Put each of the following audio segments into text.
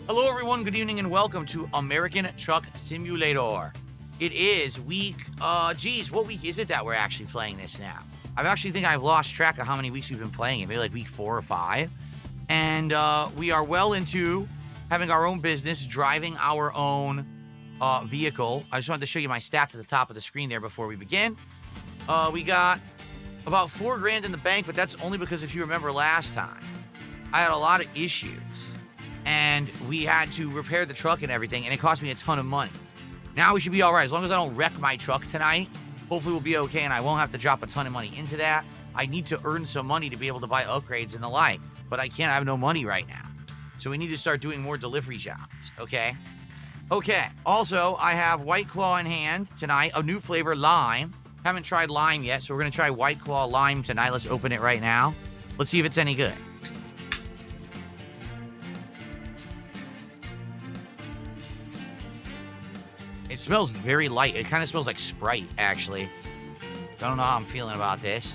Hello, everyone. Good evening and welcome to American Truck Simulator. It is week, what week is it that we're actually playing this now? I actually think I've lost track of how many weeks we've been playing it, maybe like week 4 or 5. And we are well into having our own business, driving our own vehicle. I just wanted to show you my stats at the top of the screen there before we begin. We got about $4 grand in the bank, but that's only because if you remember last time, I had a lot of issues. And we had to repair the truck and everything, and it cost me a ton of money. Now we should be all right. As long as I don't wreck my truck tonight, hopefully we'll be okay, and I won't have to drop a ton of money into that. I need to earn some money to be able to buy upgrades and the like, but I can't have no money right now. So we need to start doing more delivery jobs, okay? Okay, also, I have White Claw in hand tonight, a new flavor, lime. Haven't tried lime yet, so we're going to try White Claw lime tonight. Let's open it right now. Let's see if it's any good. It smells very light. It kind of smells like Sprite, actually. I don't know how I'm feeling about this.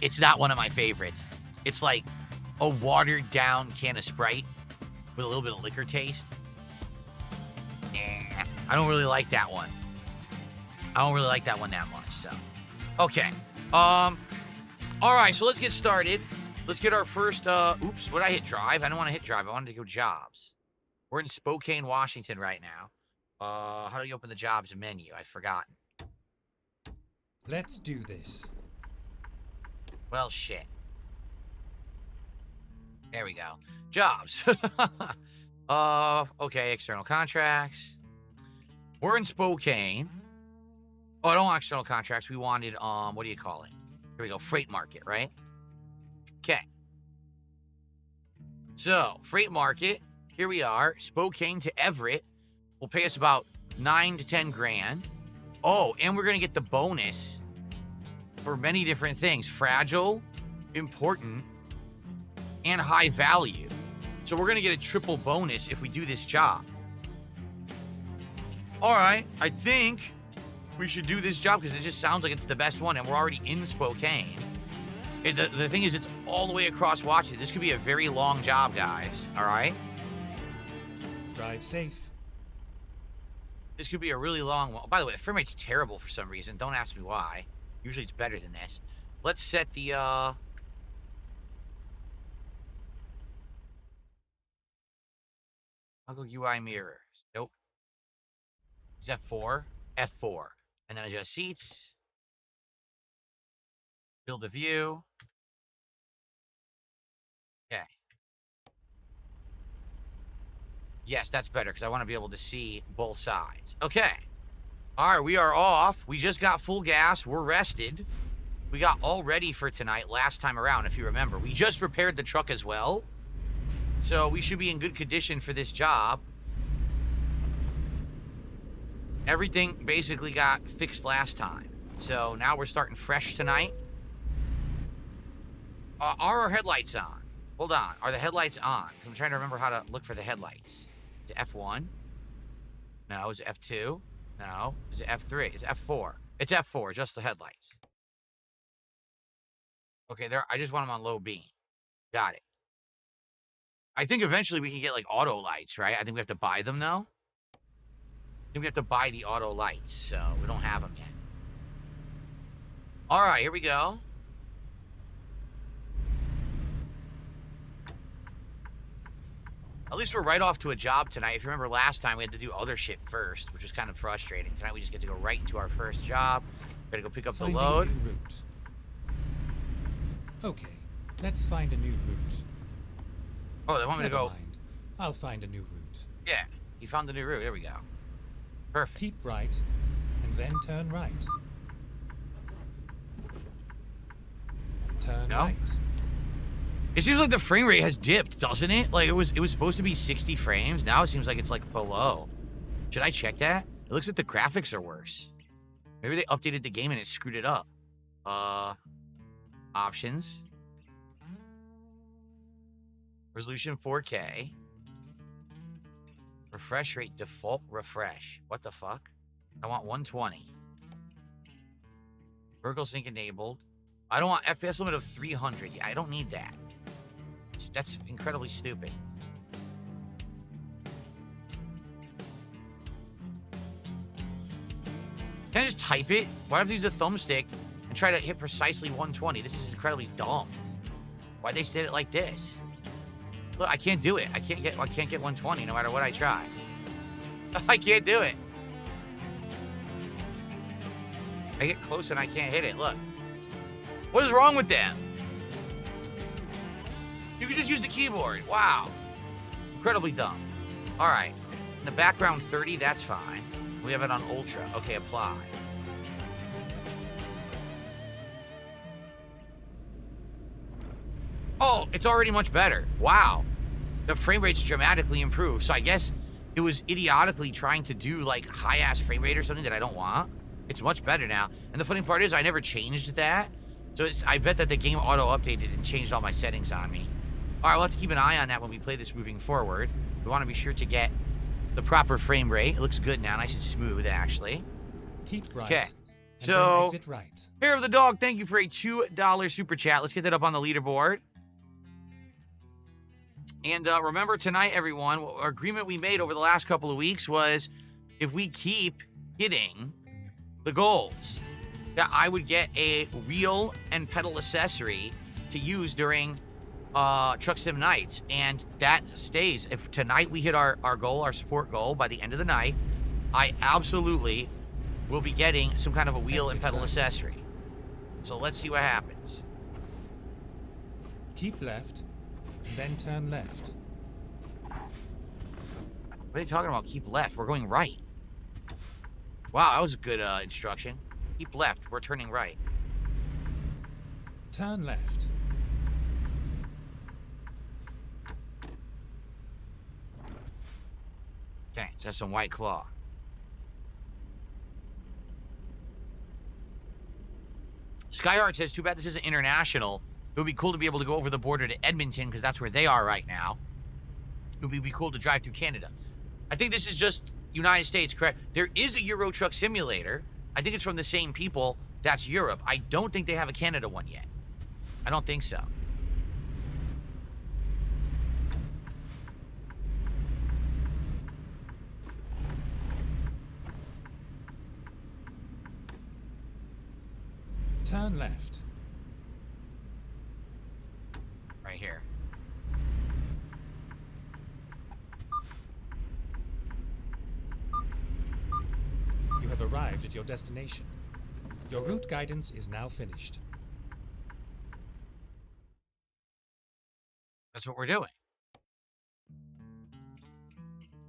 It's not one of my favorites. It's like a watered down can of Sprite with a little bit of liquor taste. I don't really like that one. I don't really like that one that much, so. Okay. All right, so let's get started. Let's get our first, oops, what did I hit drive? I don't want to hit drive. I wanted to go jobs. We're in Spokane, Washington right now. How do you open the jobs menu? I've forgotten. Let's do this. Well, shit. There we go. Jobs. Okay, external contracts. We're in Spokane. Oh, I don't want external contracts. We wanted, what do you call it? Here we go, freight market, right? Okay. So, freight market, here we are. Spokane to Everett will pay us about 9 to 10 grand. Oh, and we're going to get the bonus for many different things. Fragile, important, and high value. So we're going to get a triple bonus if we do this job. All right, I think we should do this job because it just sounds like it's the best one, and we're already in Spokane. The thing is, it's all the way across Washington. This could be a very long job, guys. All right? Drive safe. This could be a really long one. By the way, the frame rate's terrible for some reason. Don't ask me why. Usually it's better than this. Let's set the, I'll go UI mirrors. Nope. Is that F4? F4. And then adjust seats. Build a view. Okay. Yes, that's better because I want to be able to see both sides. Okay. All right, we are off. We just got full gas. We're rested. We got all ready for tonight last time around, if you remember. We just repaired the truck as well. So we should be in good condition for this job. Everything basically got fixed last time. So now we're starting fresh tonight. Are our headlights on? Hold on. Are the headlights on? I'm trying to remember how to look for the headlights. Is it F1? No. Is it F2? No. Is it F3? Is it F4? It's F4, just the headlights. Okay, there. I just want them on low beam. Got it. I think eventually we can get like auto lights, right? I think we have to buy them though. I think we have to buy the auto lights, so we don't have them yet. All right, here we go. At least we're right off to a job tonight. If you remember last time, we had to do other shit first, which was kind of frustrating. Tonight, we just get to go right into our first job. Gotta go pick up the load. A new route. Okay, let's find a new route. Oh, they want me to go. Mind. I'll find a new route. Yeah, you found the new route. There we go. Perfect. Keep right, and then turn right. Turn right. It seems like the frame rate has dipped, doesn't it? Like it was supposed to be 60 frames. Now it seems like it's like below. Should I check that? It looks like the graphics are worse. Maybe they updated the game and it screwed it up. Options. Resolution 4K. Refresh rate, default refresh. What the fuck? I want 120. Vertical sync enabled. I don't want FPS limit of 300. Yeah, I don't need that. That's incredibly stupid. Can I just type it? Why do I have to use a thumbstick and try to hit precisely 120? This is incredibly dumb. Why'd they set it like this? Look, I can't do it. I can't get 120 no matter what I try. I can't do it. I get close and I can't hit it. Look. What is wrong with them? You can just use the keyboard. Wow. Incredibly dumb. All right. In the background 30, that's fine. We have it on Ultra. Okay, apply. Oh, it's already much better. Wow. The frame rate's dramatically improved. So I guess it was idiotically trying to do like high-ass frame rate or something that I don't want. It's much better now. And the funny part is I never changed that. So I bet that the game auto-updated and changed all my settings on me. All right, we'll have to keep an eye on that when we play this moving forward. We want to be sure to get the proper frame rate. It looks good now, nice and smooth, actually. Keep right. Okay, and so then exit right. Hair of the Dog, thank you for a $2 super chat. Let's get that up on the leaderboard. And remember tonight, everyone, our agreement we made over the last couple of weeks was if we keep hitting the goals, that I would get a wheel and pedal accessory to use during Truck Sim nights. And that stays. If tonight we hit our goal, our support goal, by the end of the night, I absolutely will be getting some kind of a wheel and pedal accessory. So let's see what happens. Keep left, then turn left. What are you talking about? Keep left. We're going right. Wow, that was a good instruction. Keep left. We're turning right. Turn left. Okay, so that's some White Claw. Skyheart says, too bad this isn't international. It would be cool to be able to go over the border to Edmonton because that's where they are right now. It would be cool to drive through Canada. I think this is just United States, correct? There is a Euro Truck Simulator. I think it's from the same people. That's Europe. I don't think they have a Canada one yet. I don't think so. Turn left. Right here. You have arrived at your destination. Your route guidance is now finished. That's what we're doing.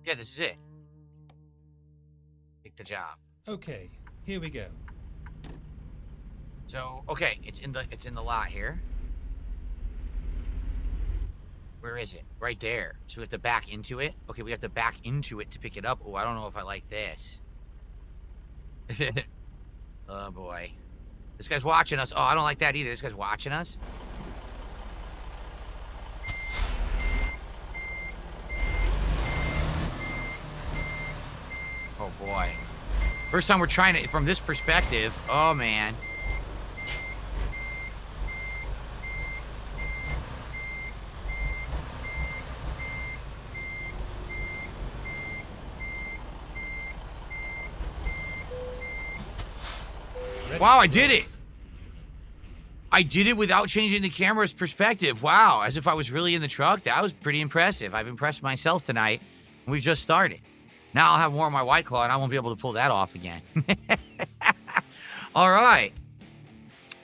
Yeah, this is it. Take the job. Okay, here we go. So, okay, it's in the lot here. Where is it? Right there. So we have to back into it. Okay, we have to back into it to pick it up. Oh, I don't know if I like this. Oh boy. This guy's watching us. Oh, I don't like that either. This guy's watching us. Oh boy. First time we're trying it from this perspective. Oh man. Wow, I did it. I did it without changing the camera's perspective. Wow, as if I was really in the truck. That was pretty impressive. I've impressed myself tonight. We've just started. Now I'll have more of my White Claw, and I won't be able to pull that off again. All right.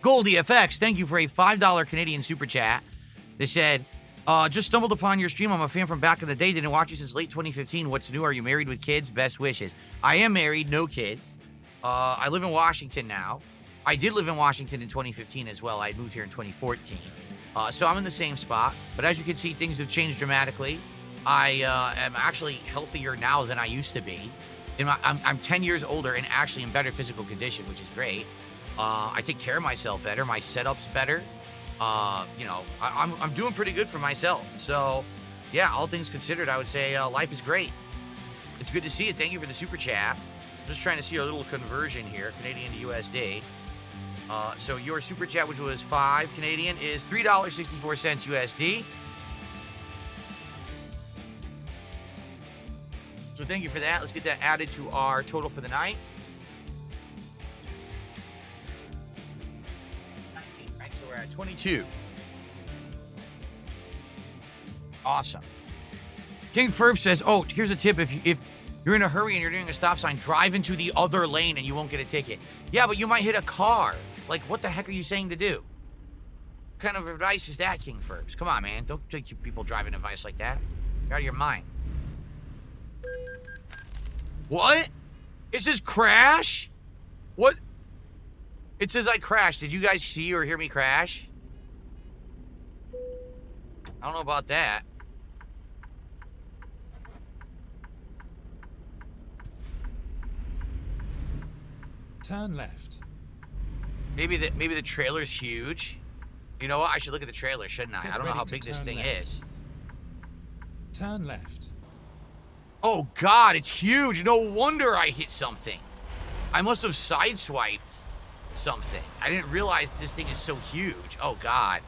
Goldie FX, thank you for a $5 Canadian super chat. They said, just stumbled upon your stream. I'm a fan from back in the day. Didn't watch you since late 2015. What's new? Are you married with kids? Best wishes. I am married, no kids. I live in Washington now. I did live in Washington in 2015 as well. I moved here in 2014. So I'm in the same spot. But as you can see, things have changed dramatically. I am actually healthier now than I used to be. I'm 10 years older and actually in better physical condition, which is great. I take care of myself better. My setup's better. You know, I'm doing pretty good for myself. So, yeah, all things considered, I would say life is great. It's good to see you. Thank you for the super chat. Just trying to see a little conversion here, Canadian to USD. So your super chat, which was 5 Canadian, is $3.64 USD. So thank you for that. Let's get that added to our total for the night. 19, right? So we're at 22. Awesome. King Ferb says, oh, here's a tip. If you're in a hurry and you're doing a stop sign, drive into the other lane and you won't get a ticket. Yeah, but you might hit a car. Like, what the heck are you saying to do? What kind of advice is that, King Ferbs? Come on, man. Don't take people driving advice like that. You're out of your mind. What? It says crash? What? It says I crashed. Did you guys see or hear me crash? I don't know about that. Turn left. Maybe the trailer's huge. You know what? I should look at the trailer, shouldn't I? Get I don't know ready how to big this turn thing left. is. Turn left. Oh, God, it's huge. No wonder I hit something. I must have sideswiped something. I didn't realize this thing is so huge. Oh, God.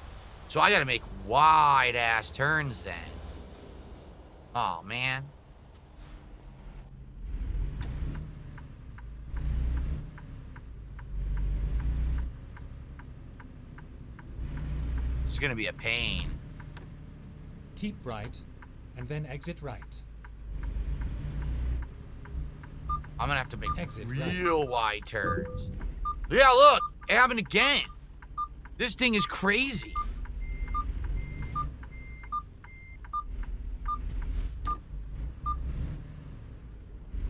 So I got to make wide-ass turns then. Oh, man. This is going to be a pain. Keep right, and then exit right. I'm going to have to make Exit real wide turns. Yeah, look. It happened again. This thing is crazy.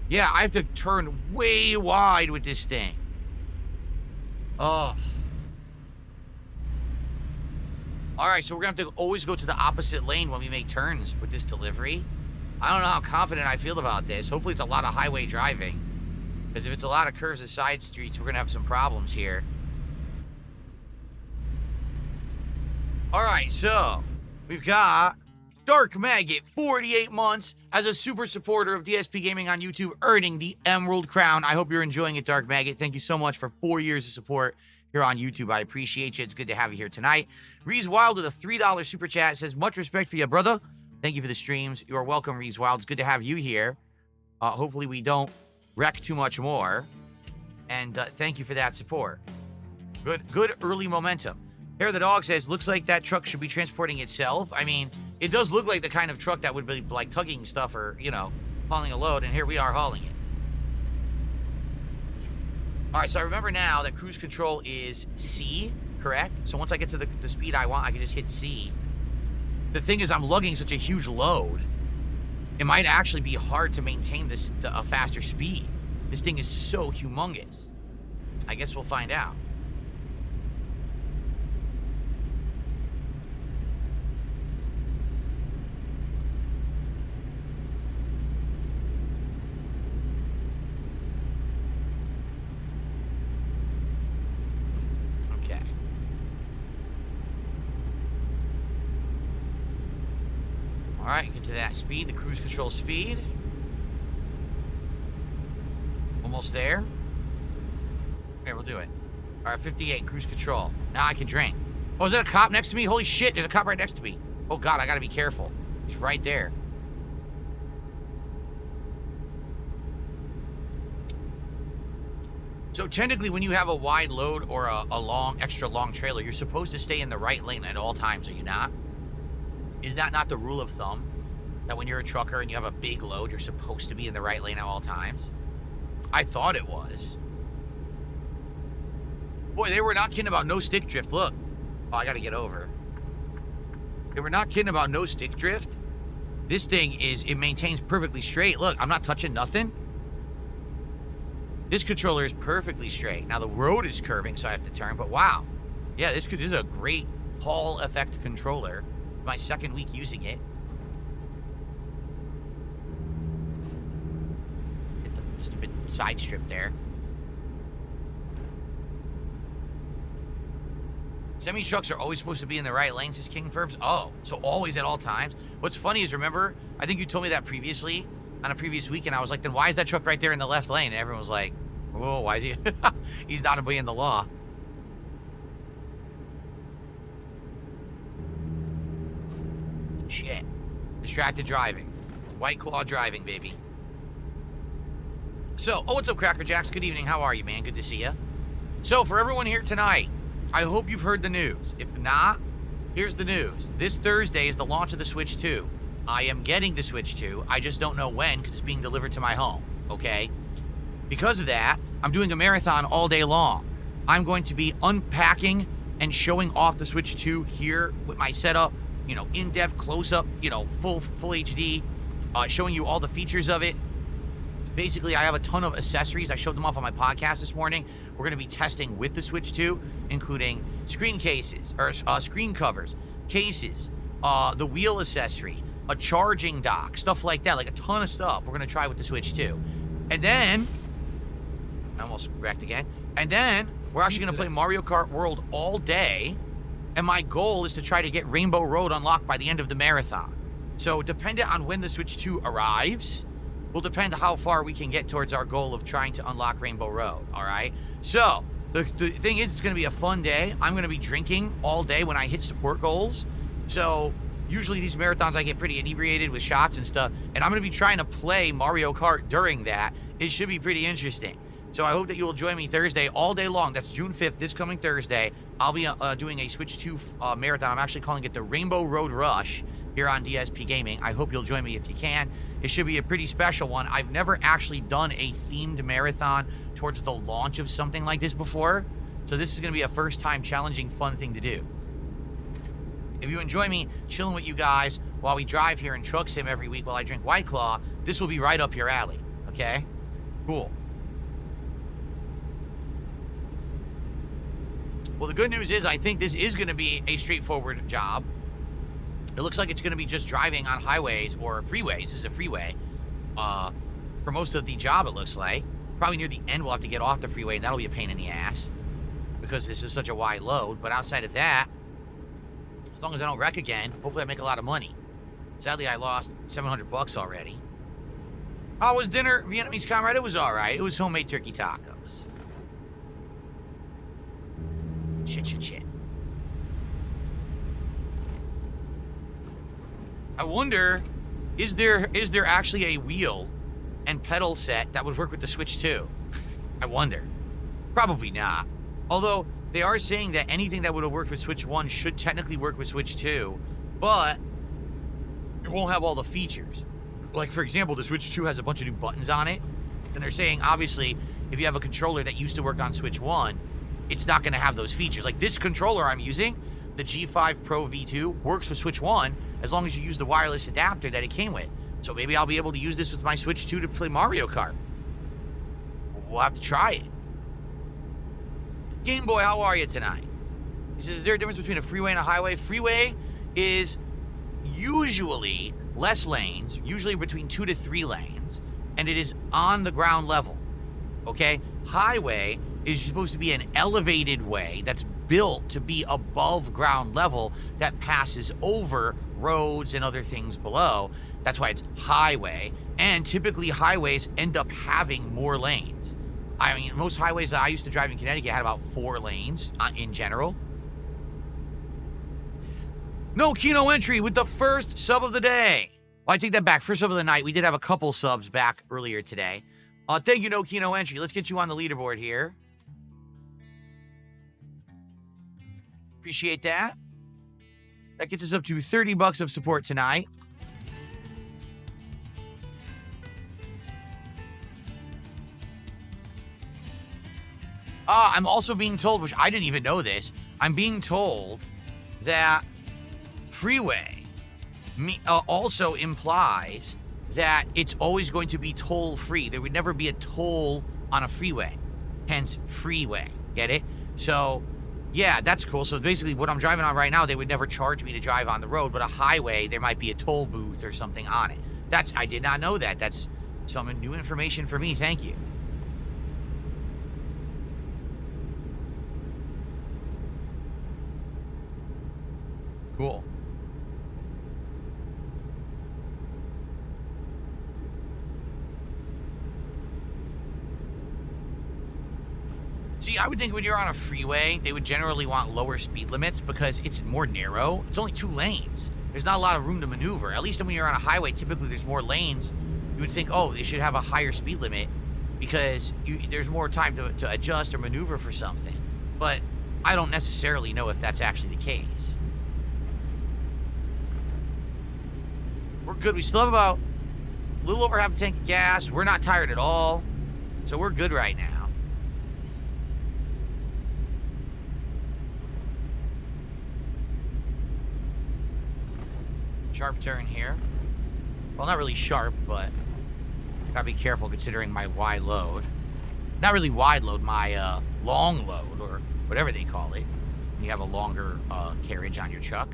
Yeah, I have to turn way wide with this thing. Oh. All right, so we're going to have to always go to the opposite lane when we make turns with this delivery. I don't know how confident I feel about this. Hopefully it's a lot of highway driving. Because if it's a lot of curves and side streets, we're going to have some problems here. All right, so we've got Dark Maggot, 48 months, as a super supporter of DSPGaming on YouTube, earning the Emerald Crown. I hope you're enjoying it, Dark Maggot. Thank you so much for 4 years of support here on YouTube. I appreciate you. It's good to have you here tonight. Reese Wild with a $3 super chat says, much respect for you, brother. Thank you for the streams. You are welcome, Reese Wild. It's good to have you here. Hopefully we don't wreck too much more. And thank you for that support. Good early momentum. Hair the Dog says, looks like that truck should be transporting itself. I mean, it does look like the kind of truck that would be like tugging stuff or, you know, hauling a load. And here we are hauling it. All right, so I remember now that cruise control is C, correct? So once I get to the speed I want, I can just hit C. The thing is, I'm lugging such a huge load. It might actually be hard to maintain a faster speed. This thing is so humongous. I guess we'll find out. Okay. All right, get to that speed, the cruise control speed. Almost there. Okay, we'll do it. All right, 58, cruise control. Now I can drink. Oh, is that a cop next to me? Holy shit, there's a cop right next to me. Oh, God, I gotta be careful. He's right there. So technically, when you have a wide load or a extra long trailer, you're supposed to stay in the right lane at all times, are you not? Is that not the rule of thumb? That when you're a trucker and you have a big load, you're supposed to be in the right lane at all times? I thought it was. Boy, they were not kidding about no stick drift. Look. Oh, I gotta get over. They were not kidding about no stick drift. This thing it maintains perfectly straight. Look, I'm not touching nothing. This controller is perfectly straight. Now the road is curving, so I have to turn, but wow. Yeah, this is a great Hall effect controller. My second week using it. Hit the stupid side strip there. Semi trucks are always supposed to be in the right lane, says King Ferbs. Oh, so always at all times. What's funny is, remember, I think you told me that previously on a previous week, and I was like, then why is that truck right there in the left lane? And everyone was like, whoa, why is he? He's not obeying the law. Shit. Distracted driving. White Claw driving, baby. So, what's up, Cracker Jacks? Good evening. How are you, man? Good to see you. So, for everyone here tonight, I hope you've heard the news. If not, here's the news. This Thursday is the launch of the Switch 2. I am getting the Switch 2. I just don't know when because it's being delivered to my home, okay? Because of that, I'm doing a marathon all day long. I'm going to be unpacking and showing off the Switch 2 here with my setup, you know, in-depth, close-up, you know, full HD, showing you all the features of it. Basically, I have a ton of accessories. I showed them off on my podcast this morning. We're going to be testing with the Switch 2, including screen cases, or screen covers, cases, the wheel accessory, a charging dock, stuff like that, like a ton of stuff we're going to try with the Switch 2. And then, I almost wrecked again. And then, we're actually going to play Mario Kart World all day. And my goal is to try to get Rainbow Road unlocked by the end of the marathon. So, dependent on when the Switch 2 arrives, will depend how far we can get towards our goal of trying to unlock Rainbow Road, all right? So, the thing is, it's going to be a fun day. I'm going to be drinking all day when I hit support goals. So, usually these marathons I get pretty inebriated with shots and stuff, and I'm going to be trying to play Mario Kart during that. It should be pretty interesting. So I hope that you will join me Thursday all day long. That's June 5th, this coming Thursday. I'll be doing a Switch 2 marathon. I'm actually calling it the Rainbow Road Rush here on DSPGaming. I hope you'll join me if you can. It should be a pretty special one. I've never actually done a themed marathon towards the launch of something like this before. So this is going to be a first-time challenging, fun thing to do. If you enjoy me chilling with you guys while we drive here in Truck Sim every week while I drink White Claw, this will be right up your alley, okay? Cool. Well, the good news is I think this is going to be a straightforward job. It looks like it's going to be just driving on highways or freeways. This is a freeway. For most of the job, it looks like. Probably near the end, we'll have to get off the freeway, and that'll be a pain in the ass because this is such a wide load. But outside of that, as long as I don't wreck again, hopefully I make a lot of money. Sadly, I lost $700 already. How was dinner, Vietnamese comrade? It was all right. It was homemade turkey tacos. Shit. I wonder, is there actually a wheel and pedal set that would work with the Switch 2? I wonder. Probably not. Although, they are saying that anything that would have worked with Switch 1 should technically work with Switch 2, but it won't have all the features. Like, for example, the Switch 2 has a bunch of new buttons on it, and they're saying, obviously, if you have a controller that used to work on Switch 1, it's not going to have those features. Like, this controller I'm using, the G5 Pro V2, works with Switch 1 as long as you use the wireless adapter that it came with. So maybe I'll be able to use this with my Switch 2 to play Mario Kart. We'll have to try it. Game Boy, how are you tonight? He says, is there a difference between a freeway and a highway? Freeway is usually less lanes, usually between 2 to 3 lanes, and it is on the ground level, okay? Highway is supposed to be an elevated way that's built to be above ground level that passes over roads and other things below. That's why it's highway, and typically highways end up having more lanes. I mean, most highways that I used to drive in Connecticut had about 4 lanes in general. No Kino entry with the first sub of the day. Well, I take that back. First sub of the night. We did have a couple subs back earlier today. Thank you, No Kino entry. Let's get you on the leaderboard here. Appreciate that. That gets us up to $30 of support tonight. I'm also being told, which I didn't even know this, I'm being told that freeway also implies that it's always going to be toll-free. There would never be a toll on a freeway, hence freeway. Get it? So, yeah, that's cool. So basically what I'm driving on right now, they would never charge me to drive on the road, but a highway, there might be a toll booth or something on it. I did not know that. That's some new information for me. Thank you. Cool. See, I would think when you're on a freeway, they would generally want lower speed limits because it's more narrow. It's only 2 lanes. there's not a lot of room to maneuver. At least when you're on a highway, typically there's more lanes. You would think, oh, they should have a higher speed limit because there's more time to adjust or maneuver for something. But I don't necessarily know if that's actually the case. We're good. We still have about a little over half a tank of gas. We're not tired at all. So we're good right now. Sharp turn here. Well, not really sharp, but gotta be careful considering my wide load. Not really wide load, my long load, or whatever they call it. When you have a longer carriage on your truck.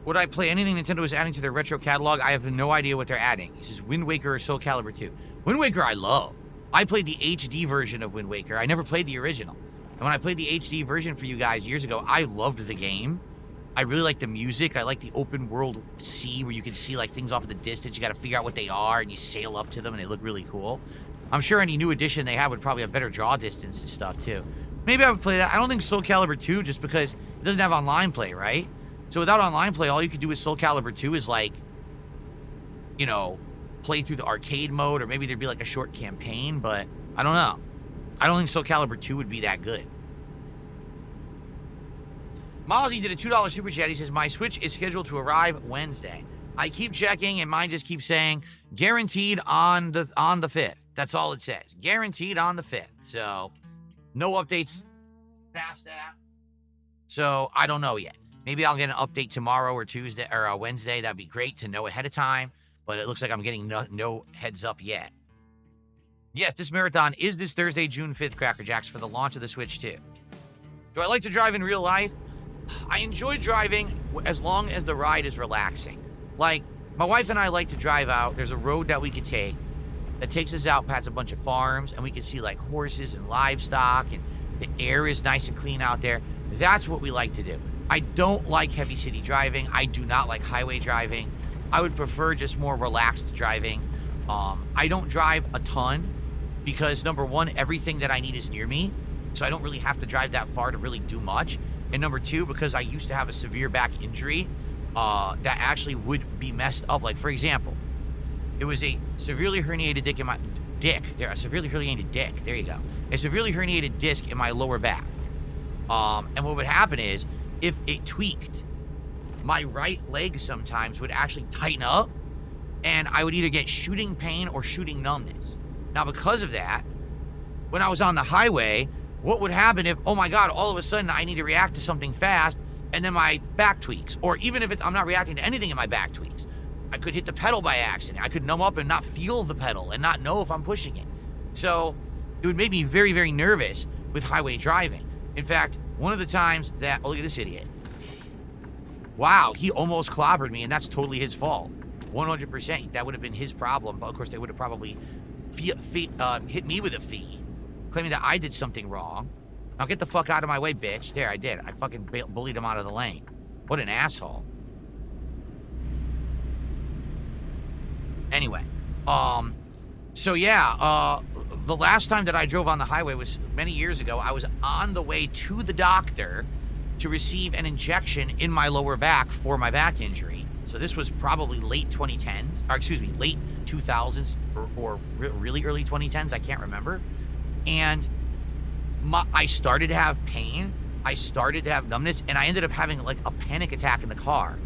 Would I play anything Nintendo is adding to their retro catalog? I have no idea what they're adding. This is Wind Waker or Soul Calibur 2. Wind Waker I love. I played the HD version of Wind Waker. I never played the original. And when I played the HD version for you guys years ago, I loved the game. I really like the music. I like the open world sea where you can see like things off in the distance. You got to figure out what they are and you sail up to them and they look really cool. I'm sure any new edition they have would probably have better draw distance and stuff too. Maybe I would play that. I don't think Soul Calibur 2 just because it doesn't have online play, right? So without online play, all you could do with Soul Calibur 2 is like, you know, play through the arcade mode, or maybe there'd be like a short campaign, but I don't know. I don't think Soul Calibur 2 would be that good. Mozzie did a $2 super chat. He says, my Switch is scheduled to arrive Wednesday. I keep checking and mine just keeps saying guaranteed on the 5th. That's all it says. Guaranteed on the 5th. So no updates past that. So I don't know yet. Maybe I'll get an update tomorrow or Tuesday or Wednesday. That'd be great to know ahead of time. But it looks like I'm getting no heads up yet. Yes, this marathon is this Thursday, June 5th, Cracker Jacks, for the launch of the Switch 2. Do I like to drive in real life? I enjoy driving as long as the ride is relaxing. Like, my wife and I like to drive out. There's a road that we could take that takes us out past a bunch of farms, and we can see, like, horses and livestock, and the air is nice and clean out there. That's what we like to do. I don't like heavy city driving. I do not like highway driving. I would prefer just more relaxed driving. I don't drive a ton because, number one, everything that I need is near me, so I don't really have to drive that far to really do much. And number two, because I used to have a severe back injury that actually would be messed up. Like, for example, it was a severely herniated disc in my a severely herniated disc. There you go. A severely herniated disc in my lower back. And what would happen is, if it tweaked, my right leg sometimes would actually tighten up, and I would either get shooting pain or shooting numbness. Now, because of that, when I was on the highway, what would happen if, oh my God, all of a sudden I need to react to something fast, and then my back tweaks? Or even if I'm not reacting to anything and my back tweaks, I could hit the pedal by accident. I could numb up and not feel the pedal and not know if I'm pushing it. So it would make me very, very nervous with highway driving. In fact, one of the times that, oh, look at this idiot. Wow, he almost clobbered me, and that's totally his fault. 100%. That would have been his problem. But of course, they would have probably hit me with a fee, claiming that I did something wrong. Now get the fuck out of my way, bitch. There, I did. I fucking bullied him out of the lane. What an asshole. Anyway, so yeah, the last time that I drove on the highway was many years ago. I was on the way to the doctor to receive an injection in my lower back for my back injury. So this was probably late 2010s, or excuse me, late 2000s or really early 2010s. I can't remember. And I started to have pain. I started to have numbness, and I ended up having like a panic attack in the car.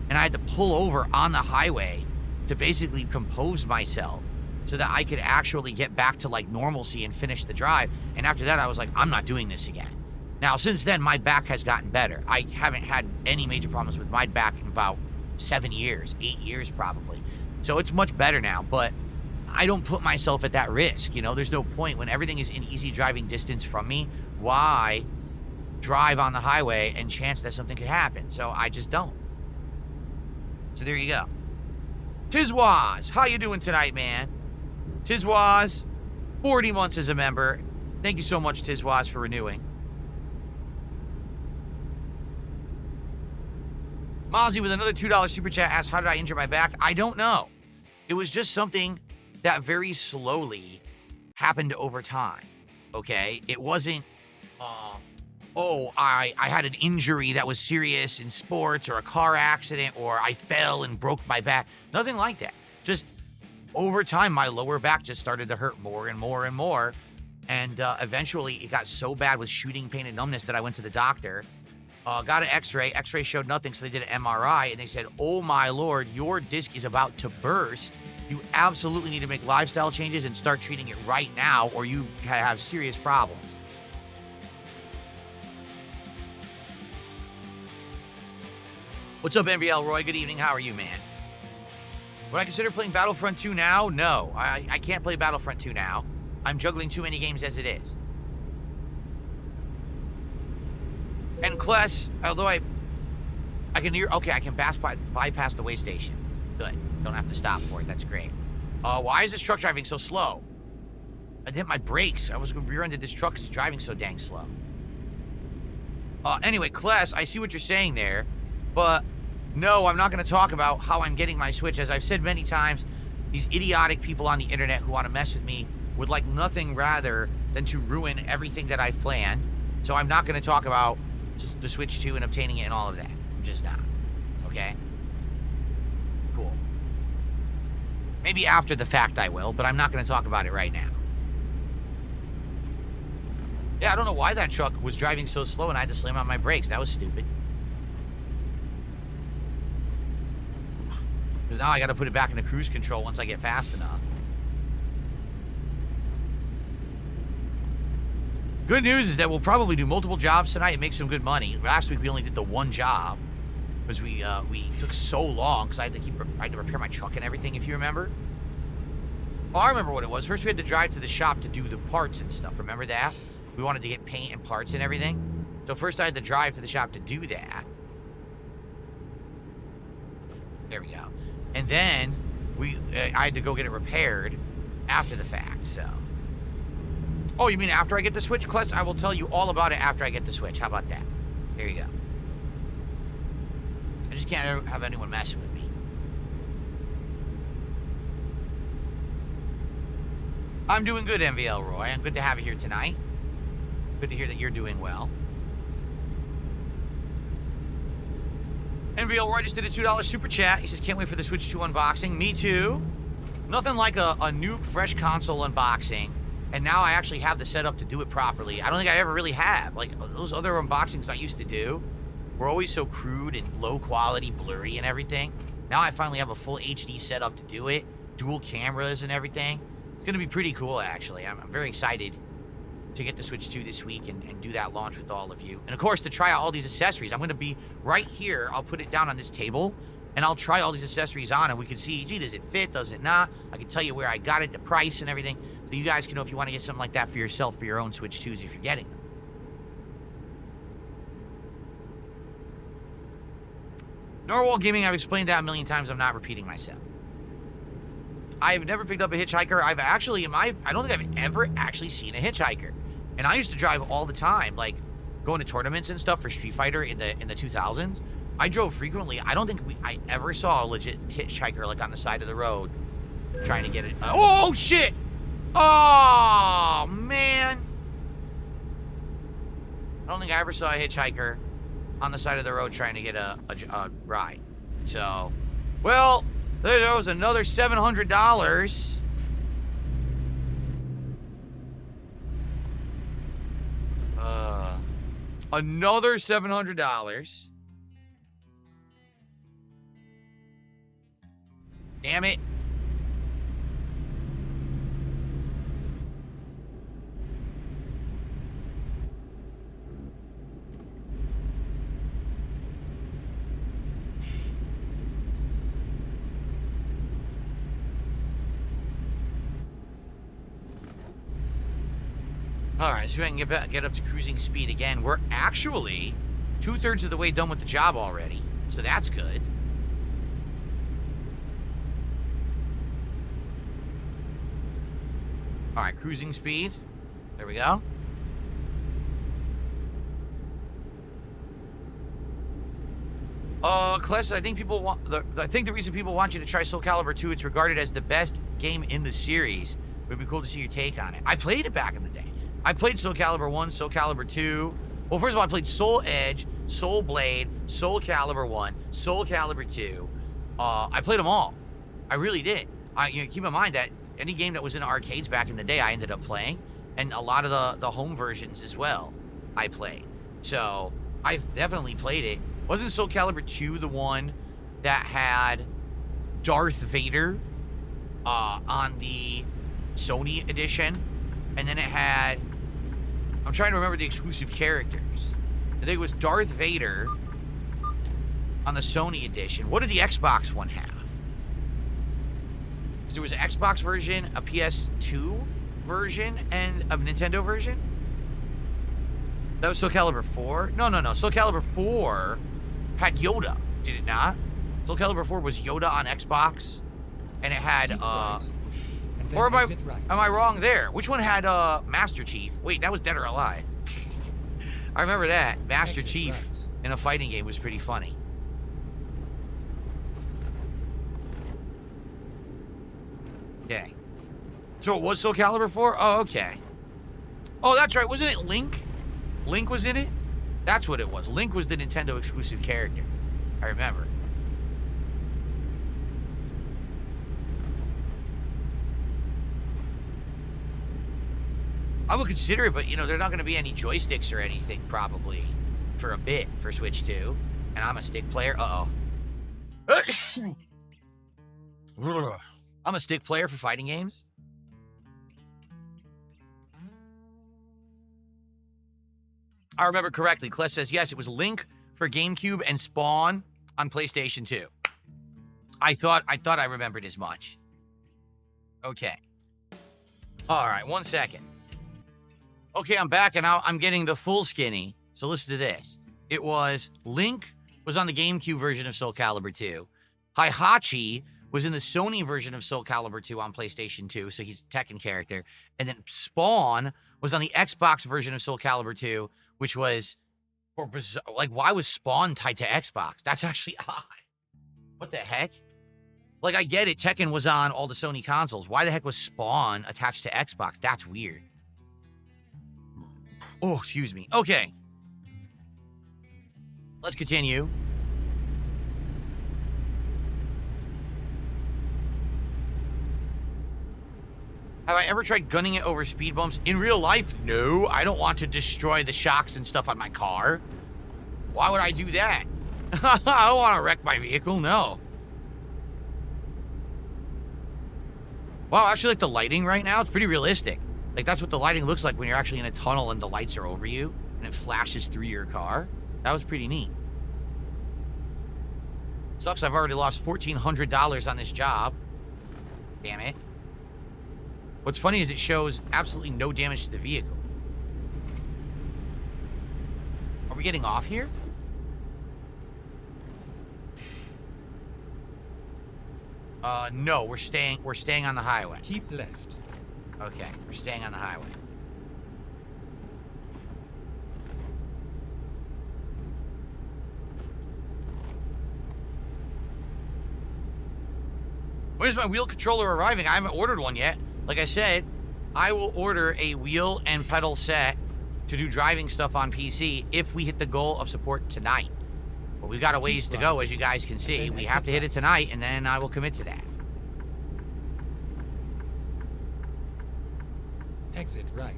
And I had to pull over on the highway to basically compose myself so that I could actually get back to like normalcy and finish the drive. And after that, I was like, I'm not doing this again. Now, since then, my back has gotten better. I haven't had any major problems with my back in about 7 years, 8 years probably. So it's much better now, but I don't put myself at that risk. You know, there's no point when everything is in easy driving distance from me. Why drive on the highway and chance that something could happen? So I just don't. So there you go. Tizwaz, how you doing tonight, man? Tizwaz, 40 months as a member. Thank you so much, Tizwaz, for renewing. Mozzie with another $2 super chat asks, how did I injure my back? I don't know. It was just something that very slowly happened over time, okay? It wasn't oh, I had an injury that was serious in sports or a car accident or I fell and broke my back. Nothing like that. Just over time, my lower back just started to hurt more and more and more. And eventually it got so bad with shooting pain and numbness that I went to the doctor, got an x-ray. X-ray showed nothing, so they did an MRI and they said, oh my Lord, your disc is about to burst. You absolutely need to make lifestyle changes and start treating it right now or you have serious problems. What's up, NVL Roy? Good evening. How are you, man? Would I consider playing Battlefront 2 now? No, I can't play Battlefront 2 now. I'm juggling too many games as it is. And Kless, although I can hear, okay, I can bypass the way station. Good. Don't have to stop for it. That's great. Why is this truck driving so slow? I hit my brakes. I was going to rear-ended this truck because he's driving so dang slow. Anyway, Kless, I see what you're saying there, but no, I'm not going to talk about how I'm getting my Switch. As I've said many times, these idiotic people on the internet who want to mess with me would like nothing rather than to ruin everything that I've planned. So I'm not going to talk about the Switch 2 and obtaining it and all of that. I'm just not. Okay? Cool. Maybe after the fact I will, but I'm not going to talk about it right now. Yeah, I don't know why that truck was driving so slow and I had to slam on my brakes. That was stupid. Because now I got to put it back into cruise control once I get fast enough. Good news is that we'll probably do multiple jobs tonight and make some good money. Last week we only did the one job because we took so long because I had to repair my truck and everything, if you remember. Oh, I remember what it was. First we had to drive to the shop to do the parts and stuff. Remember that? We wanted to get paint and parts and everything. So first I had to drive to the shop to do that. There we go. And then I had to go get it repaired after the fact, so. Oh, you mean after I get the Switch, Kless? I will tell you all about it after I get the Switch. How about that? There you go. I just can't have anyone messing with me. I'm doing good, MVL Roy. I'm good to have you here tonight. Good to hear that you're doing well. NVL Roy just did a $2 super chat. He says, can't wait for the Switch 2 unboxing. Me too. Nothing like a new, fresh console unboxing. And now I actually have the setup to do it properly. I don't think I ever really have. Like, those other unboxings I used to do were always so crude and low quality, blurry and everything. Now I finally have a full HD setup to do it. Dual cameras and everything. It's going to be pretty cool, actually. I'm very excited to get the Switch 2 this week and do that launch with all of you. And, of course, to try out all these accessories. I'm going to be right here. I'll put it down on this table, and I'll try all these accessories on, and we can see, gee, does it fit, does it not? I can tell you where I got it, the price and everything, so you guys can know if you want to get something like that for yourself, for your own Switch 2s if you're getting them. Norwal Gaming, I've explained that a million times. I'm not repeating myself. I've never picked up a hitchhiker. I've actually, I don't think I've ever actually seen a hitchhiker. And I used to drive all the time, like going to tournaments and stuff for Street Fighter in the 2000s. I drove frequently. I don't think I ever saw a legit hitchhiker like on the side of the road trying to get it. Oh, shit! Oh, man! I don't think I ever saw a hitchhiker on the side of the road trying to get a ride. So, well, there goes another $700. Another $700. Damn it. All right, so we can get up to cruising speed again. We're actually 2/3 of the way done with the job already, so that's good. All right, cruising speed. There we go. Kless, I think the reason people want you to try Soul Calibur 2, it's regarded as the best game in the series. It would be cool to see your take on it. I played it back in the day. I played Soul Calibur 1, Soul Calibur 2. Well, first of all, I played Soul Edge, Soul Blade, Soul Calibur 1, Soul Calibur 2. I played them all. I really did. Keep in mind that any game that was in arcades back in the day, I ended up playing. And a lot of the home versions as well, I played. So, I've definitely played it. Wasn't Soul Calibur 2 the one that had Darth Vader on the Sony edition? And then it had... I'm trying to remember the exclusive characters. I think it was Darth Vader on the Sony edition. What did the Xbox one have? Because there was an Xbox version, a PS2 version, and a Nintendo version? That was Soul Calibur 4? No. Soul Calibur 4 had Yoda, did it not? Soul Calibur 4 was Yoda on Xbox, and it had, or am I wrong there? Which one had, Master Chief? Wait, that was Dead or Alive. I remember that. Master Chief in a fighting game was pretty funny. Okay. So it was Soul Calibur 4? Oh, okay. Oh, that's right. Wasn't it Link? Link was in it? That's what it was. Link was the Nintendo exclusive character. I remember. I would consider it, but, you know, there's not going to be any joysticks or anything, probably, for a bit for Switch 2. And I'm a stick player. Uh-oh. I'm a stick player for fighting games. I remember correctly. Kless says, yes, it was Link for GameCube and Spawn on PlayStation 2. I thought I remembered as much. Okay. All right, 1 second. Okay, I'm back, and now I'm getting the full skinny. So listen to this. It was Link was on the GameCube version of Soul Calibur 2. Heihachi was in the Sony version of Soul Calibur 2 on PlayStation 2, so he's a Tekken character. And then Spawn was on the Xbox version of Soul Calibur 2, which was, like, why was Spawn tied to Xbox? That's actually odd. What the heck? Like, I get it, Tekken was on all the Sony consoles. Why the heck was Spawn attached to Xbox? That's weird. Oh, excuse me. Okay. Let's continue. Have I ever tried gunning it over speed bumps? In real life, no. I don't want to destroy the shocks and stuff on my car. Why would I do that? I don't want to wreck my vehicle, no. Wow, I actually like the lighting right now. It's pretty realistic. Like, that's what the lighting looks like when you're actually in a tunnel and the lights are over you and it flashes through your car. That was pretty neat. Sucks I've already lost $1,400 on this job. Damn it. What's funny is it shows absolutely no damage to the vehicle. Are we getting off here? No, we're staying on the highway. Keep left. Okay, we're staying on the highway. When is my wheel controller arriving? I haven't ordered one yet. Like I said, I will order a wheel and pedal set to do driving stuff on PC if we hit the goal of support tonight. But we've got a ways to go, as you guys can see. We have to hit it tonight, and then I will commit to that. Exit right.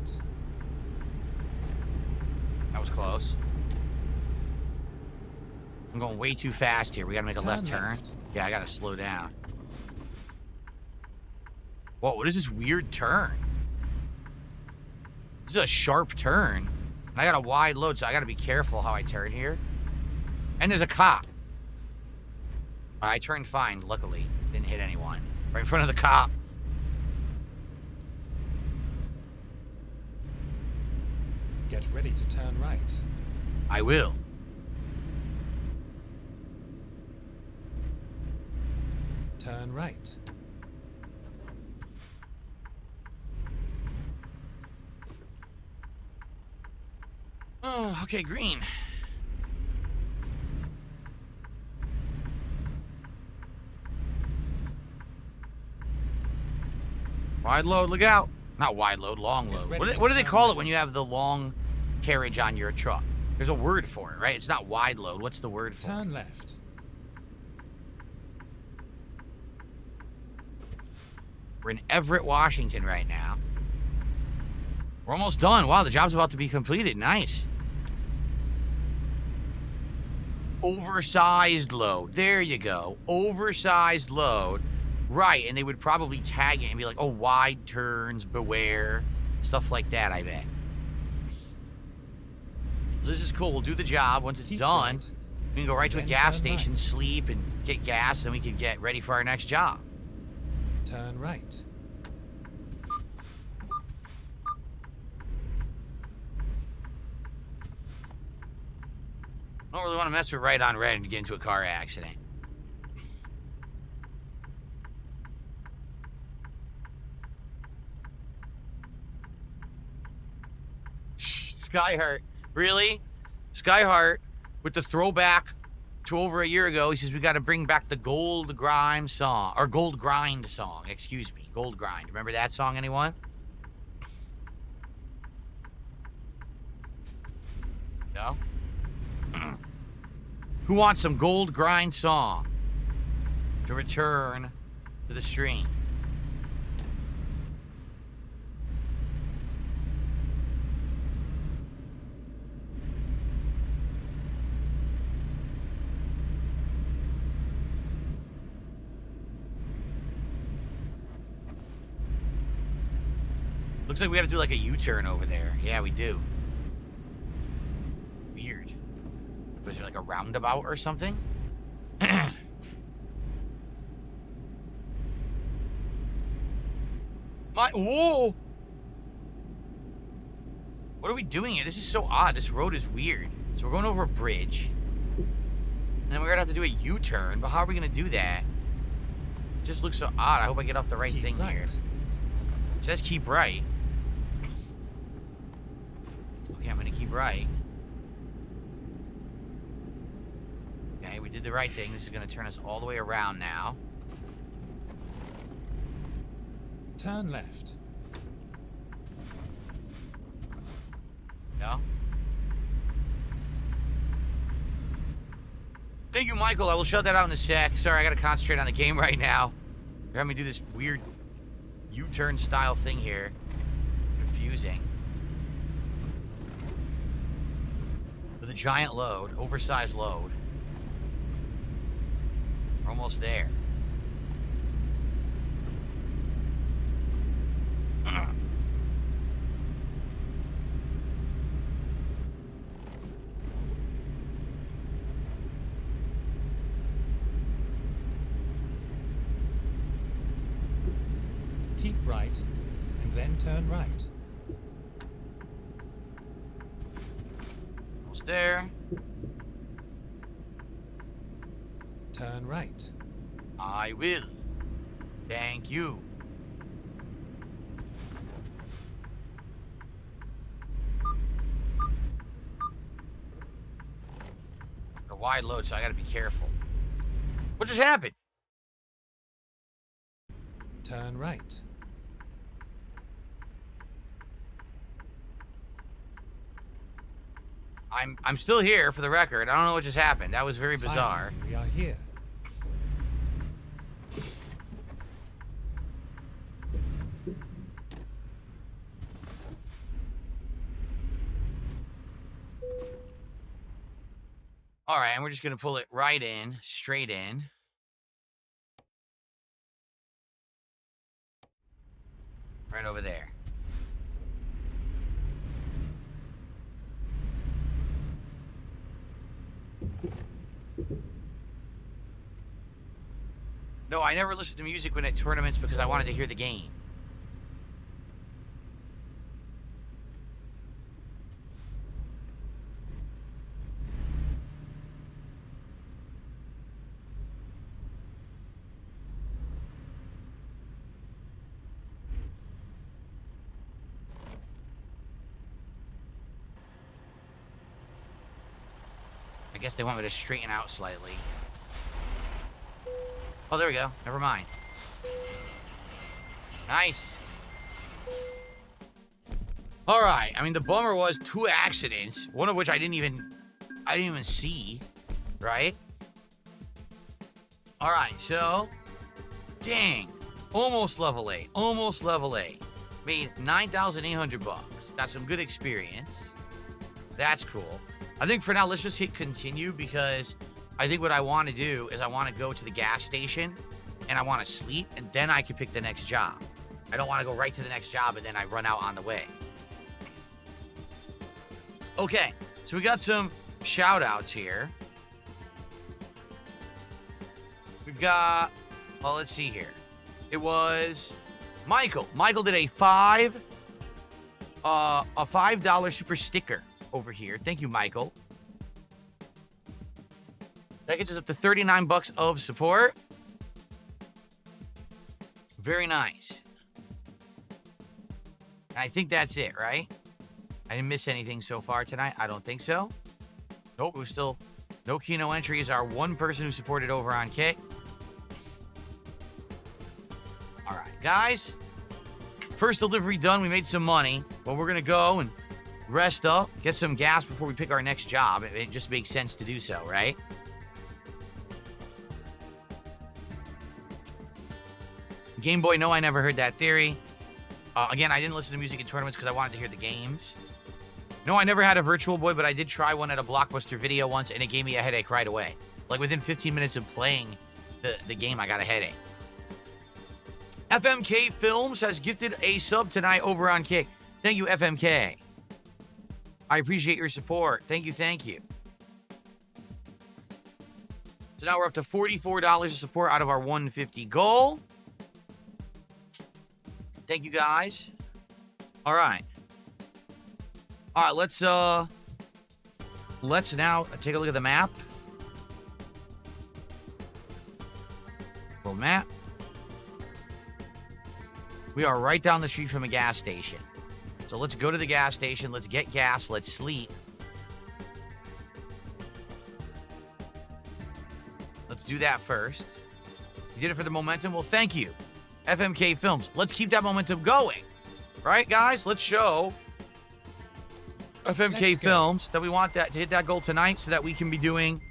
That was close. I'm going way too fast here. We gotta make a left turn. Yeah, I gotta slow down. Whoa, what is this weird turn? This is a sharp turn. And I got a wide load, so I gotta be careful how I turn here. And there's a cop. I turned fine, luckily. Didn't hit anyone. Right in front of the cop. Get ready to turn right. I will. Turn right. Oh, okay, green. Wide load, look out. Not wide load, long load. What do they call it when you have the long carriage on your truck? There's a word for it, right? It's not wide load. What's the word for it? Turn left. We're in Everett, Washington right now. We're almost done. Wow, the job's about to be completed. Nice. Oversized load. There you go. Oversized load. Right, and they would probably tag it and be like, oh, wide turns, beware. Stuff like that, I bet. So this is cool. We'll do the job. Once it's done, we can go right to a gas station, sleep, and get gas, and we can get ready for our next job. Turn right. I don't really want to mess with right on red and get into a car accident. Skyheart. Really? Skyheart, with the throwback to over a year ago, he says we got to bring back the Gold Grind song. Or Gold Grind song, excuse me. Gold Grind. Remember that song, anyone? No? Who wants some Gold Grind song to return to the stream? Looks like we gotta do like a U-turn over there. Yeah, we do. Weird. Was there like a roundabout or something? Whoa! What are we doing here? This is so odd. This road is weird. So we're going over a bridge. And then we're gonna have to do a U-turn. But how are we gonna do that? It just looks so odd. I hope I get off the right thing here. It says keep right. Okay, I'm gonna keep right. Okay, we did the right thing. This is gonna turn us all the way around now. Turn left. No? Thank you, Michael. I will shut that out in a sec. Sorry, I gotta concentrate on the game right now. You're having me do this weird U-turn style thing here. Confusing. With a giant load, oversized load. We're almost there. Keep right, and then turn right. Almost there. Turn right. I will. Thank you. A wide load, so I gotta be careful. What just happened? Turn right. I'm still here for the record. I don't know what just happened. That was very bizarre. Finally, we are here. All right, and we're just gonna pull it right in, straight in. Right over there. No, I never listened to music when at tournaments because I wanted to hear the game. I guess they want me to straighten out slightly. Oh, there we go. Never mind. All right. I mean, the bummer was 2 accidents, one of which I didn't even see, right? All right, so, dang, almost level 8, Made 9,800 bucks. Got some good experience. That's cool. I think for now, let's just hit continue because I think what I want to do is I want to go to the gas station and I want to sleep and then I can pick the next job. I don't want to go right to the next job and then I run out on the way. Okay, so we got some shout outs here. We've got, well, let's see here. It was Michael. Michael did a $5 super sticker over here. Thank you, Michael. That gets us up to 39 bucks of support. Very nice. And I think that's it, right? I didn't miss anything so far tonight. I don't think so. Nope, it was still no Keno entries. Our one person who supported over on Kick. All right, guys. First delivery done. We made some money. Well, we're going to go and rest up, get some gas before we pick our next job. It just makes sense to do so, right? Game Boy, no, I never heard that theory. Again, I didn't listen to music in tournaments because I wanted to hear the games. No, I never had a Virtual Boy, but I did try one at a Blockbuster Video once, and it gave me a headache right away. Like, within 15 minutes of playing the game, I got a headache. FMK Films has gifted a sub tonight over on Kick. Thank you, FMK. I appreciate your support. Thank you, thank you. So now we're up to $44 of support out of our $150 goal. Thank you, guys. All right. All right, let's now take a look at the map. World map. We are right down the street from a gas station. So let's go to the gas station. Let's get gas. Let's sleep. Let's do that first. You did it for the momentum? Well, thank you, FMK Films. Let's keep that momentum going. Right, guys? Let's show FMK Films that we want that to hit that goal tonight so that we can be doing,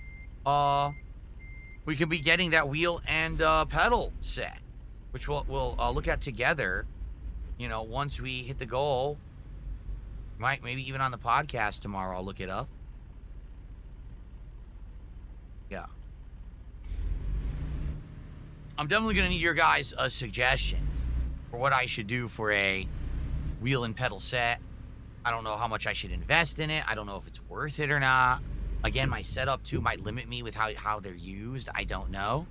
we can be getting that wheel and pedal set, which we'll look at together, you know, once we hit the goal. Right, maybe even on the podcast tomorrow, I'll look it up. Yeah. I'm definitely going to need your guys' suggestions for what I should do for a wheel and pedal set. I don't know how much I should invest in it. I don't know if it's worth it or not. Again, my setup, too, might limit me with how they're used. I don't know.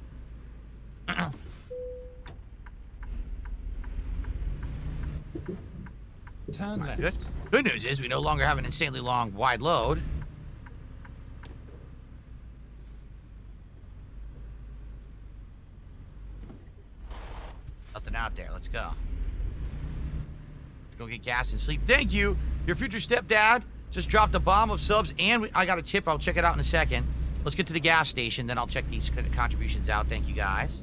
Turn left. Good news is we no longer have an insanely long, wide load. Nothing out there. Let's go. Let's go get gas and sleep. Thank you. Your future stepdad just dropped a bomb of subs, and I got a tip. I'll check it out in a second. Let's get to the gas station, then I'll check these contributions out. Thank you, guys.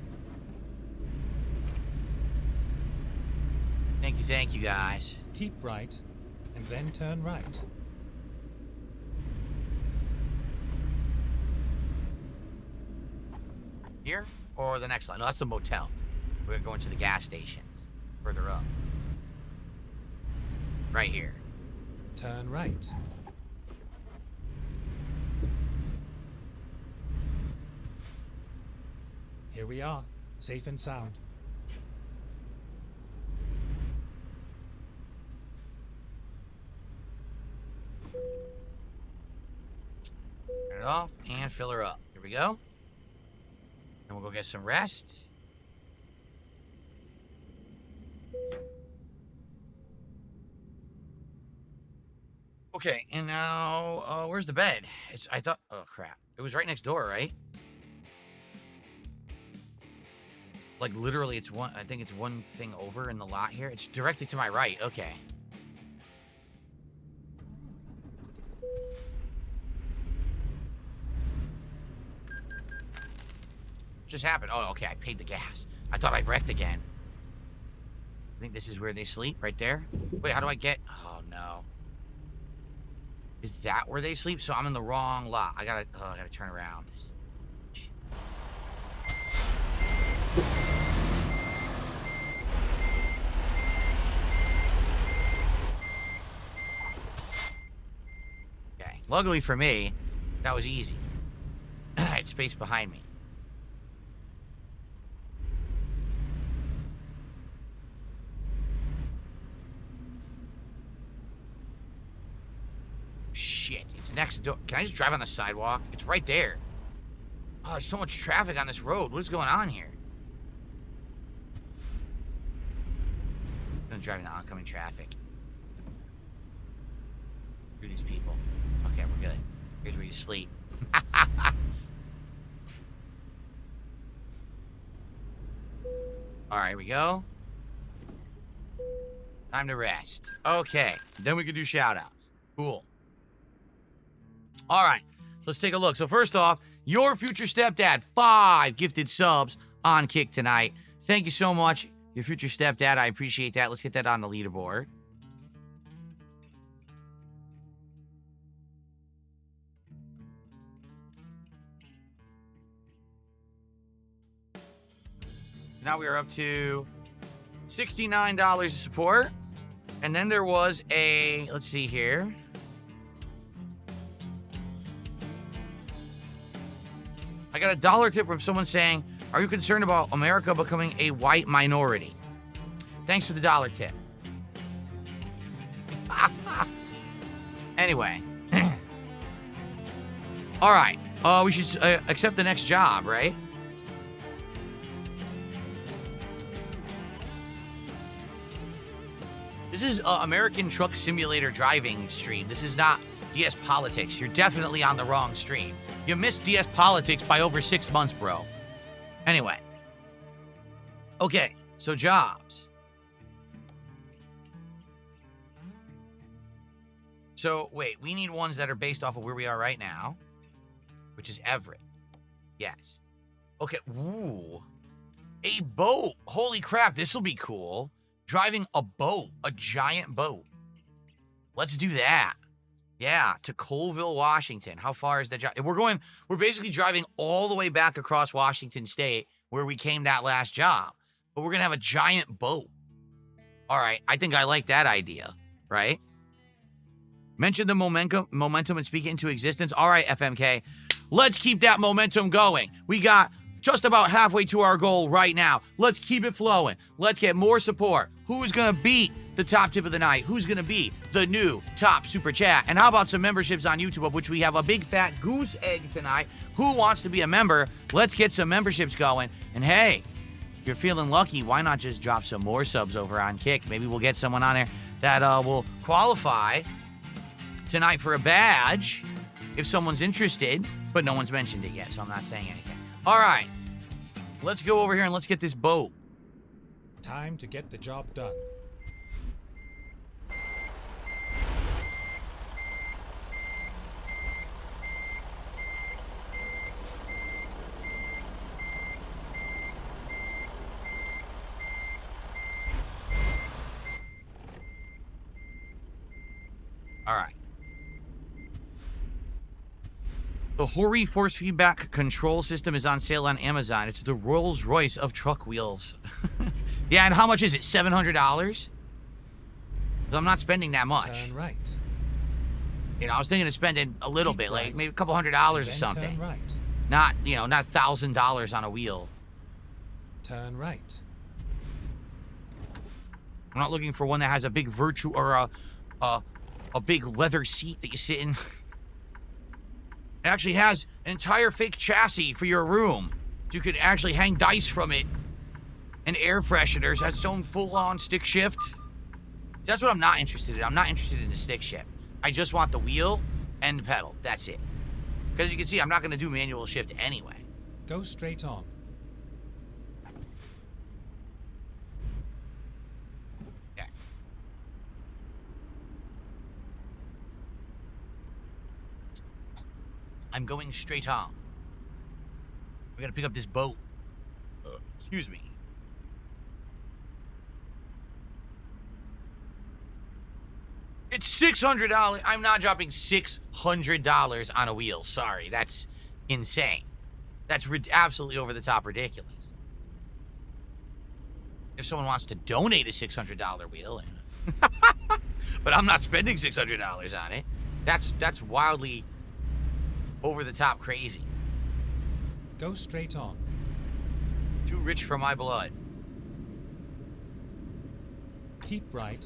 Thank you, guys. Keep right, and then turn right. Here or the next line? No, that's the motel. We're going to the gas stations. Further up. Right here. Turn right. Here we are, safe and sound. Turn it off and fill her up. Here we go. And we'll go get some rest. Okay, and now, where's the bed? I thought, oh crap. It was right next door, right? Like literally I think it's one thing over in the lot here. It's directly to my right, okay. Just happened. Oh, okay, I paid the gas. I thought I wrecked again. I think this is where they sleep, right there. Wait, how do I get... Oh, no. Is that where they sleep? So I'm in the wrong lot. I gotta turn around. Okay. Luckily for me, that was easy. I had space behind me. Shit, it's next door. Can I just drive on the sidewalk? It's right there. Oh, there's so much traffic on this road. What is going on here? I'm driving the oncoming traffic. Who are these people? Okay, we're good. Here's where you sleep. All right, here we go. Time to rest. Okay, then we can do shout-outs. Cool. All right, let's take a look. So first off, your future stepdad, 5 gifted subs on Kick tonight. Thank you so much, your future stepdad. I appreciate that. Let's get that on the leaderboard. Now we are up to $69 of support. And then there was a, let's see here. I got a $1 tip from someone saying, are you concerned about America becoming a white minority? Thanks for the $1 tip. Anyway. All right. We should accept the next job, right? This is American Truck Simulator driving stream. This is not DS Politics. You're definitely on the wrong stream. You missed DS Politics by over 6 months, bro. Anyway. Okay, so jobs. So, wait, we need ones that are based off of where we are right now, which is Everett. Yes. Okay, ooh. A boat. Holy crap, this will be cool. Driving a boat, a giant boat. Let's do that. Yeah, to Colville, Washington. How far is that job? We're basically driving all the way back across Washington State where we came that last job. But we're going to have a giant boat. All right, I think I like that idea, right? Mention the momentum and speak it into existence. All right, FMK, let's keep that momentum going. We got just about halfway to our goal right now. Let's keep it flowing. Let's get more support. Who's going to beat the top tip of the night? Who's going to be the new top super chat? And how about some memberships on YouTube, of which we have a big fat goose egg tonight? Who wants to be a member? Let's get some memberships going. And hey, if you're feeling lucky, why not just drop some more subs over on Kick? Maybe we'll get someone on there that will qualify tonight for a badge if someone's interested, but no one's mentioned it yet, so I'm not saying anything. All right, let's go over here and let's get this boat. Time to get the job done. All right. The Hori force feedback control system is on sale on Amazon. It's the Rolls Royce of truck wheels. Yeah, and how much is it? $700? I'm not spending that much. Turn right. You know, I was thinking of spending a little bit, like maybe a couple $100 or Then something. Turn right. Not, you know, not $1,000 on a wheel. Turn right. I'm not looking for one that has a big virtue or a big leather seat that you sit in. It actually has an entire fake chassis for your room. You could actually hang dice from it. And air fresheners. Has its own full-on stick shift. That's what I'm not interested in. I'm not interested in the stick shift. I just want the wheel and the pedal. That's it. Because you can see, I'm not going to do manual shift anyway. Go straight on. Okay. I'm going straight on. We gotta pick up this boat. Excuse me. It's $600. I'm not dropping $600 on a wheel. Sorry, that's insane. That's absolutely over the top ridiculous. If someone wants to donate a $600 wheel, but I'm not spending $600 on it. That's wildly over the top crazy. Go straight on. Too rich for my blood. Keep right,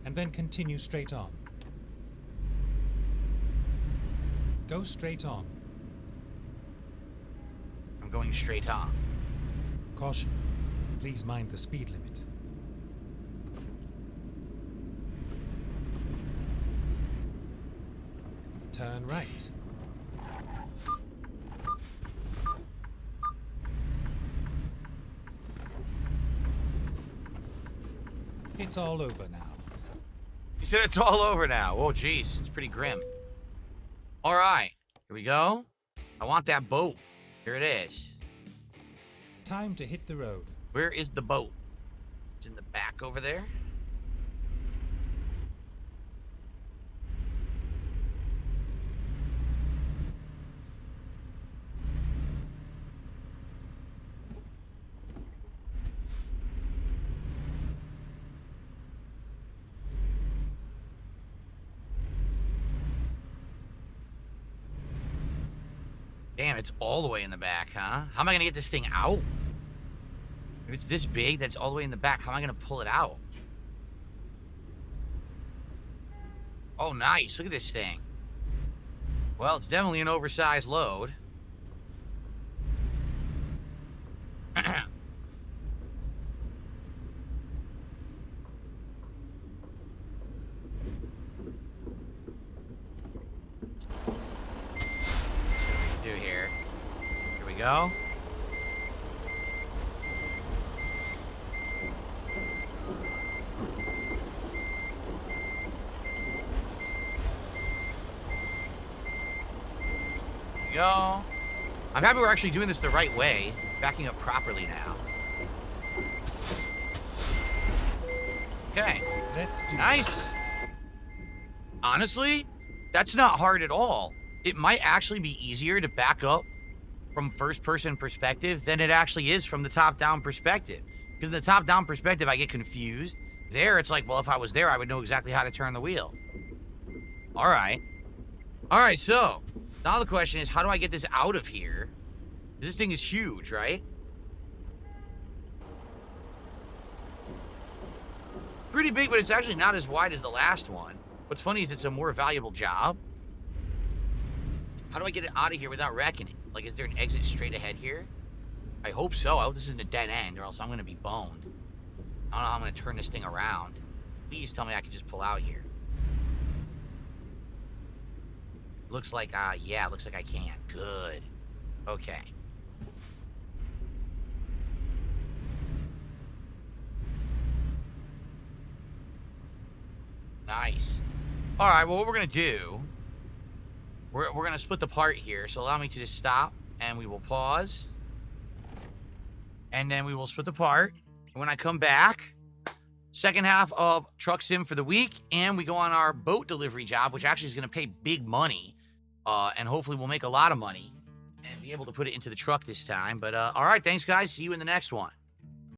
and then continue straight on. Go straight on. I'm going straight on. Caution. Please mind the speed limit. Turn right. It's all over now. He said it's all over now. Oh, jeez. It's pretty grim. All right. Here we go. I want that boat. Here it is. Time to hit the road. Where is the boat? It's in the back over there. Damn, it's all the way in the back, huh? How am I gonna get this thing out? If it's this big, that's all the way in the back. How am I gonna pull it out? Oh, nice. Look at this thing. Well, it's definitely an oversized load. Go. There we go. I'm happy we're actually doing this the right way, backing up properly now. Okay. Let's do nice. Honestly, that's not hard at all. It might actually be easier to back up from first-person perspective than it actually is from the top-down perspective. Because in the top-down perspective, I get confused. There, it's like, well, if I was there, I would know exactly how to turn the wheel. All right. All right, so now the question is, how do I get this out of here? This thing is huge, right? Pretty big, but it's actually not as wide as the last one. What's funny is it's a more valuable job. How do I get it out of here without wrecking it? Like, is there an exit straight ahead here? I hope so. I hope this isn't a dead end, or else I'm going to be boned. I don't know how I'm going to turn this thing around. Please tell me I can just pull out here. Looks like, yeah, looks like I can. Good. Okay. Nice. All right, well, what we're going to do... We're going to split the part here, so allow me to just stop, and we will pause. And then we will split the part. And when I come back, second half of Truck Sim for the week, and we go on our boat delivery job, which actually is going to pay big money. And hopefully we'll make a lot of money and be able to put it into the truck this time. But, all right, thanks, guys. See you in the next one.